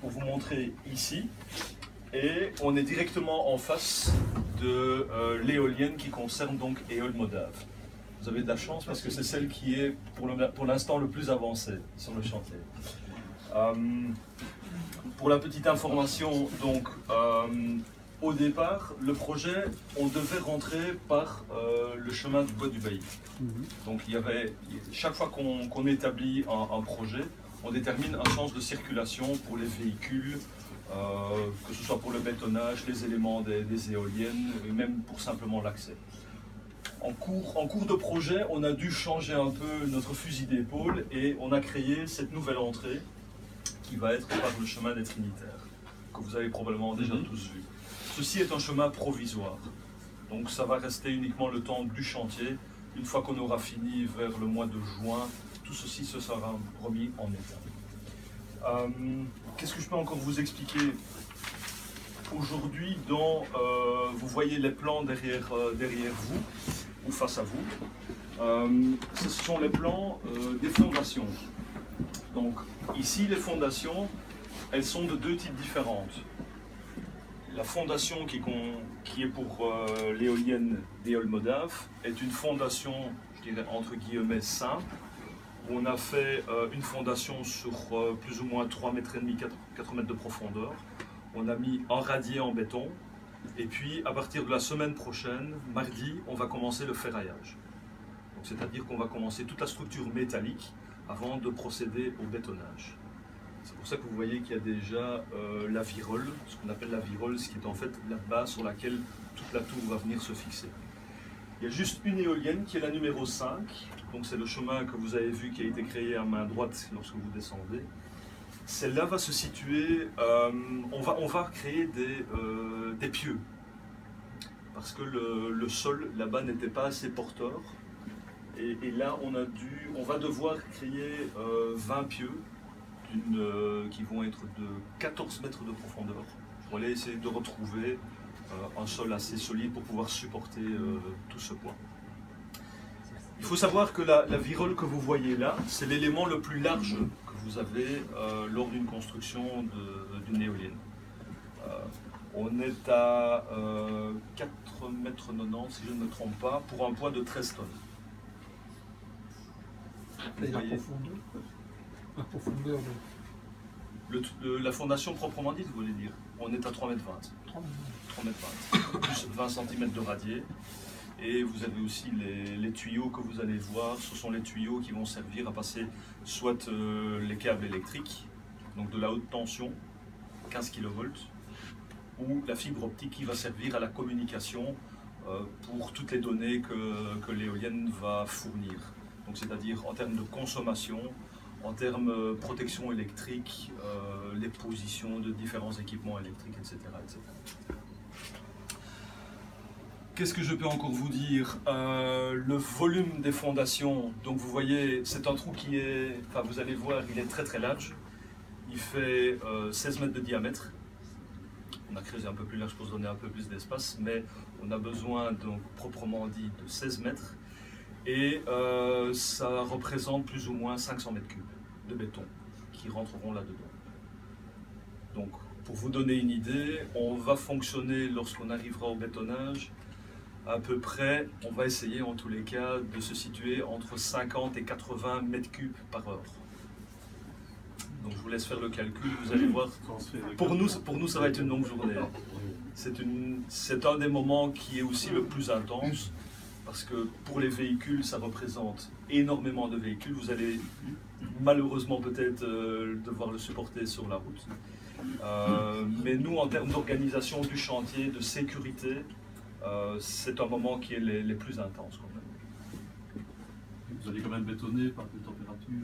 pour vous montrer ici. Et on est directement en face de l'éolienne qui concerne donc Eol Modave. Vous avez de la chance parce que c'est celle qui est pour l'instant le plus avancée sur le chantier. Pour la petite information, donc, au départ, le projet, on devait rentrer par le chemin du bois du Bailly. Donc chaque fois qu'on établit un projet, on détermine un sens de circulation pour les véhicules, que ce soit pour le bétonnage, les éléments des éoliennes, et même pour simplement l'accès. En cours de projet, on a dû changer un peu notre fusil d'épaule et on a créé cette nouvelle entrée qui va être par le chemin des Trinitaires, que vous avez probablement déjà tous vu. Ceci est un chemin provisoire, donc ça va rester uniquement le temps du chantier. Une fois qu'on aura fini vers le mois de juin, tout ceci se sera remis en état. Qu'est-ce que je peux encore vous expliquer? Aujourd'hui, vous voyez les plans derrière vous, ou face à vous. Ce sont les plans des fondations. Donc ici, les fondations, elles sont de deux types différentes. La fondation qui est pour l'éolienne d'Eol Modave est une fondation, je dirais entre guillemets, simple. On a fait une fondation sur plus ou moins 3,5 mètres, 4 mètres de profondeur. On a mis un radier en béton. Et puis, à partir de la semaine prochaine, mardi, on va commencer le ferraillage. C'est-à-dire qu'on va commencer toute la structure métallique avant de procéder au bétonnage. C'est pour ça que vous voyez qu'il y a déjà la virole, ce qu'on appelle la virole, ce qui est en fait la base sur laquelle toute la tour va venir se fixer. Il y a juste une éolienne qui est la numéro 5, donc c'est le chemin que vous avez vu qui a été créé à main droite lorsque vous descendez. Celle-là va se situer, on va créer des pieux, parce que le sol là-bas n'était pas assez porteur, et là on va devoir créer 20 pieux, qui vont être de 14 mètres de profondeur, pour aller essayer de retrouver un sol assez solide pour pouvoir supporter tout ce poids. Il faut savoir que la virole que vous voyez là, c'est l'élément le plus large que vous avez lors d'une construction d'une éolienne. On est à 4,90 mètres, si je ne me trompe pas, pour un poids de 13 tonnes. Et la profondeur la fondation proprement dite, vous voulez dire? On est à 3,20 mètres. 3,20 mètres, plus 20 cm de radier. Et vous avez aussi les tuyaux que vous allez voir. Ce sont les tuyaux qui vont servir à passer soit les câbles électriques, donc de la haute tension, 15 kV, ou la fibre optique qui va servir à la communication pour toutes les données que l'éolienne va fournir. Donc c'est-à-dire en termes de consommation, en termes de protection électrique, les positions de différents équipements électriques, etc. etc. Qu'est-ce que je peux encore vous dire? Le volume des fondations, donc vous voyez, c'est un trou qui est, enfin vous allez voir, il est très très large. Il fait 16 mètres de diamètre. On a creusé un peu plus large pour se donner un peu plus d'espace, mais on a besoin, donc proprement dit, de 16 mètres. Et ça représente plus ou moins 500 mètres cubes de béton qui rentreront là-dedans. Donc, pour vous donner une idée, on va fonctionner lorsqu'on arrivera au bétonnage à peu près, on va essayer en tous les cas de se situer entre 50 et 80 mètres cubes par heure. Donc je vous laisse faire le calcul, vous allez voir. Pour nous ça va être une longue journée. C'est un des moments qui est aussi le plus intense, parce que pour les véhicules, ça représente énormément de véhicules. Vous allez malheureusement peut-être devoir le supporter sur la route. Mais nous, en termes d'organisation du chantier, de sécurité, c'est un moment qui est les plus intenses quand même. Vous allez quand même bétonner par quelle température?